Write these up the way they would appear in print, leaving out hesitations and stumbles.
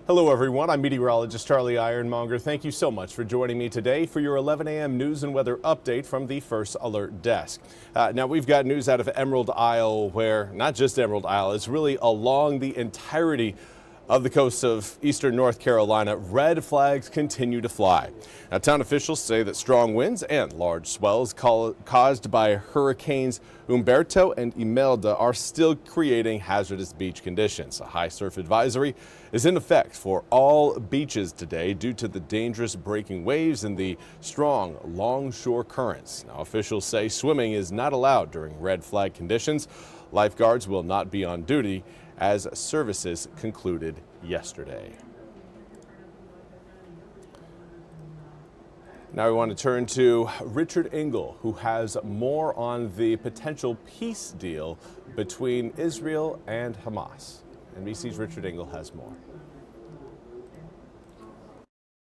Hello everyone, I'm Meteorologist Charlie Ironmonger. Thank you so much for joining me today for your 11 a.m. news and weather update from the First Alert Desk. Now we've got news out of Emerald Isle, where not just Emerald Isle, it's really along the entirety of the coast of eastern North Carolina. Red flags continue to fly. Now, town officials say that strong winds and large swells caused by hurricanes Humberto and Imelda are still creating hazardous beach conditions. A high surf advisory is in effect for all beaches today due to the dangerous breaking waves and the strong longshore currents. Now, officials say swimming is not allowed during red flag conditions. Lifeguards will not be on duty as services concluded yesterday. Now we want to turn to Richard Engel, who has more on the potential peace deal between Israel and Hamas. NBC's Richard Engel has more.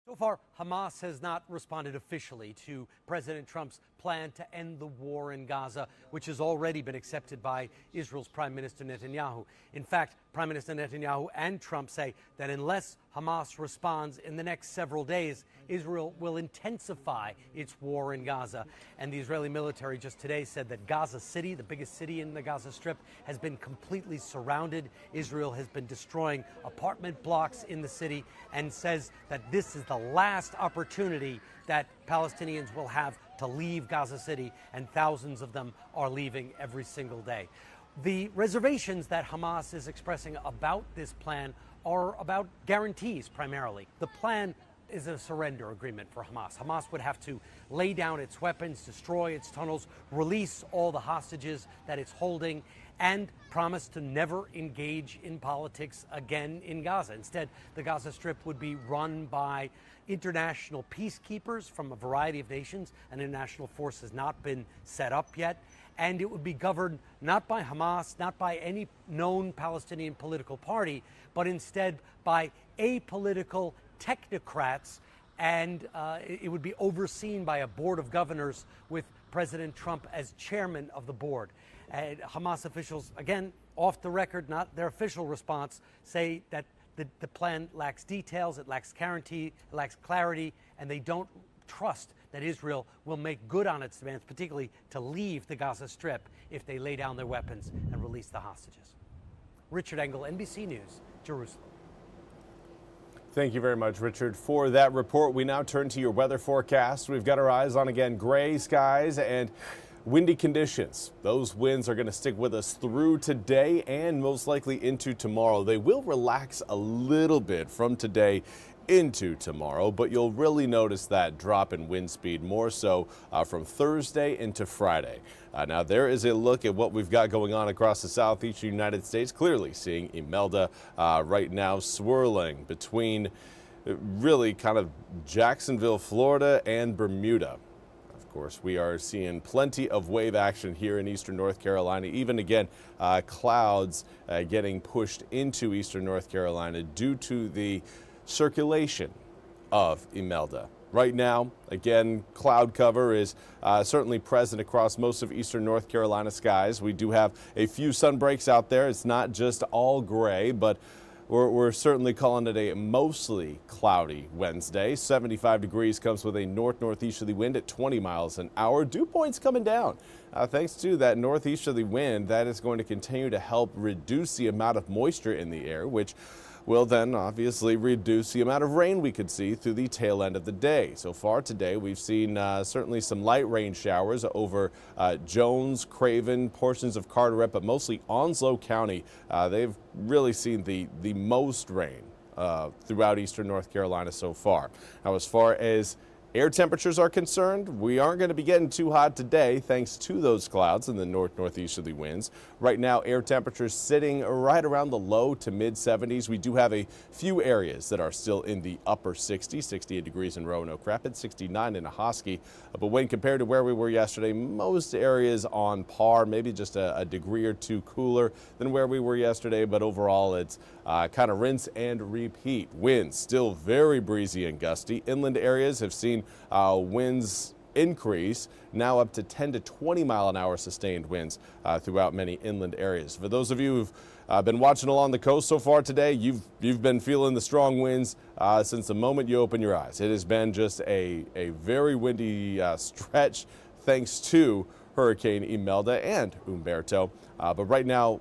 So far, Hamas has not responded officially to President Trump's plan to end the war in Gaza, which has already been accepted by Israel's Prime Minister Netanyahu. In fact, Prime Minister Netanyahu and Trump say that unless Hamas responds in the next several days, Israel will intensify its war in Gaza. And the Israeli military just today said that Gaza City, the biggest city in the Gaza Strip, has been completely surrounded. Israel has been destroying apartment blocks in the city and says that this is the last opportunity that Palestinians will have to leave Gaza City, and thousands of them are leaving every single day. The reservations that Hamas is expressing about this plan are about guarantees primarily. The plan is a surrender agreement for Hamas. Hamas would have to lay down its weapons, destroy its tunnels, release all the hostages that it's holding, and promise to never engage in politics again in Gaza. Instead, the Gaza Strip would be run by international peacekeepers from a variety of nations. An international force has not been set up yet. And it would be governed not by Hamas, not by any known Palestinian political party, but instead by apolitical technocrats, and it would be overseen by a board of governors with President Trump as chairman of the board. Hamas officials, again, off the record, not their official response, say that the plan lacks details, it lacks guarantee, it lacks clarity, and they don't trust that Israel will make good on its demands, particularly to leave the Gaza Strip if they lay down their weapons and release the hostages. Richard Engel, NBC News, Jerusalem. Thank you very much, Richard, for that report. We now turn to your weather forecast. We've got our eyes on, again, gray skies and windy conditions. Those winds are going to stick with us through today and most likely into tomorrow. They will relax a little bit from today into tomorrow, but you'll really notice that drop in wind speed more so from Thursday into Friday. Now there is a look at what we've got going on across the southeastern United States. Clearly seeing Imelda right now swirling between really kind of Jacksonville, Florida and Bermuda. Of course, we are seeing plenty of wave action here in eastern North Carolina. Even again, clouds getting pushed into eastern North Carolina due to the circulation of Imelda. Right now, again, cloud cover is certainly present across most of eastern North Carolina skies. We do have a few sun breaks out there. It's not just all gray, but we're certainly calling it a mostly cloudy Wednesday. 75 degrees comes with a northeasterly wind at 20 miles an hour. Dew points coming down. Thanks to that northeasterly wind, that is going to continue to help reduce the amount of moisture in the air, which will then obviously reduce the amount of rain we could see through the tail end of the day. So far today, we've seen certainly some light rain showers over Jones, Craven, portions of Carteret, but mostly Onslow County. They've really seen the most rain throughout eastern North Carolina so far. Now, as far as air temperatures are concerned, we aren't going to be getting too hot today thanks to those clouds and the northeasterly winds. Right now, air temperatures sitting right around the low to mid 70s. We do have a few areas that are still in the upper 60s, 68 degrees in Roanoke Rapids, 69 in Ahoskie. But when compared to where we were yesterday, most areas on par, maybe just a degree or two cooler than where we were yesterday. But overall, it's kind of rinse and repeat. Winds still very breezy and gusty. Inland areas have seen winds increase, now up to 10 to 20 mile an hour sustained winds throughout many inland areas. For those of you who've been watching along the coast so far today, you've been feeling the strong winds since the moment you open your eyes. It has been just a very windy stretch thanks to Hurricane Imelda and Humberto. But right now,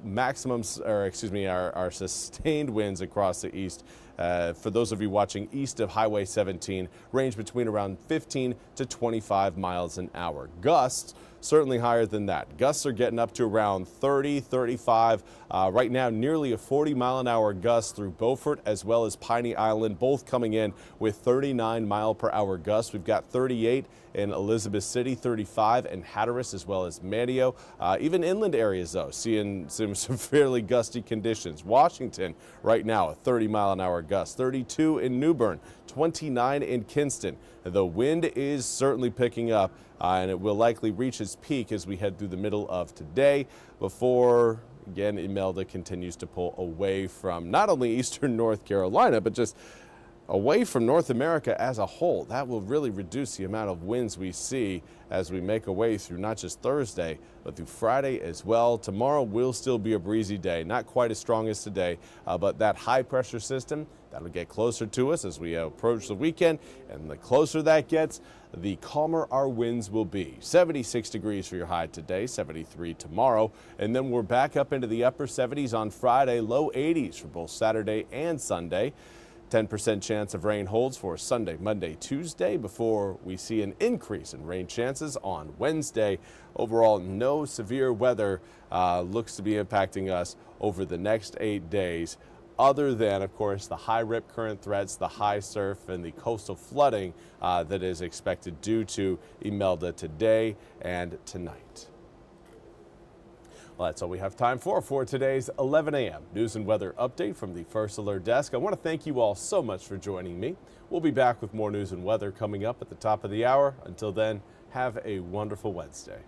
our sustained winds across the east, for those of you watching east of Highway 17, range between around 15 to 25 miles an hour. Gusts certainly higher than that. Gusts are getting up to around 30, 35. Right now, nearly a 40-mile-an-hour gust through Beaufort as well as Piney Island, both coming in with 39-mile-per-hour gusts. We've got 38 in Elizabeth City, 35 in Hatteras as well as Manteo. Even inland areas, though, seeing some fairly gusty conditions. Washington right now, a 30-mile-an-hour gust, 32 in New Bern, 29 in Kinston. The wind is certainly picking up, and it will likely reach its peak as we head through the middle of today before, again, Imelda continues to pull away from not only eastern North Carolina, but just away from North America as a whole. That will really reduce the amount of winds we see as we make our way through not just Thursday, but through Friday as well. Tomorrow will still be a breezy day, not quite as strong as today, but that high pressure system, that'll get closer to us as we approach the weekend, and the closer that gets, the calmer our winds will be. 76 degrees for your high today, 73 tomorrow, and then we're back up into the upper 70s on Friday, low 80s for both Saturday and Sunday. 10% chance of rain holds for Sunday, Monday, Tuesday before we see an increase in rain chances on Wednesday. Overall, no severe weather looks to be impacting us over the next 8 days, other than, of course, the high rip current threats, the high surf, and the coastal flooding that is expected due to Imelda today and tonight. Well, that's all we have time for today's 11 a.m. News and Weather Update from the First Alert Desk. I want to thank you all so much for joining me. We'll be back with more news and weather coming up at the top of the hour. Until then, have a wonderful Wednesday.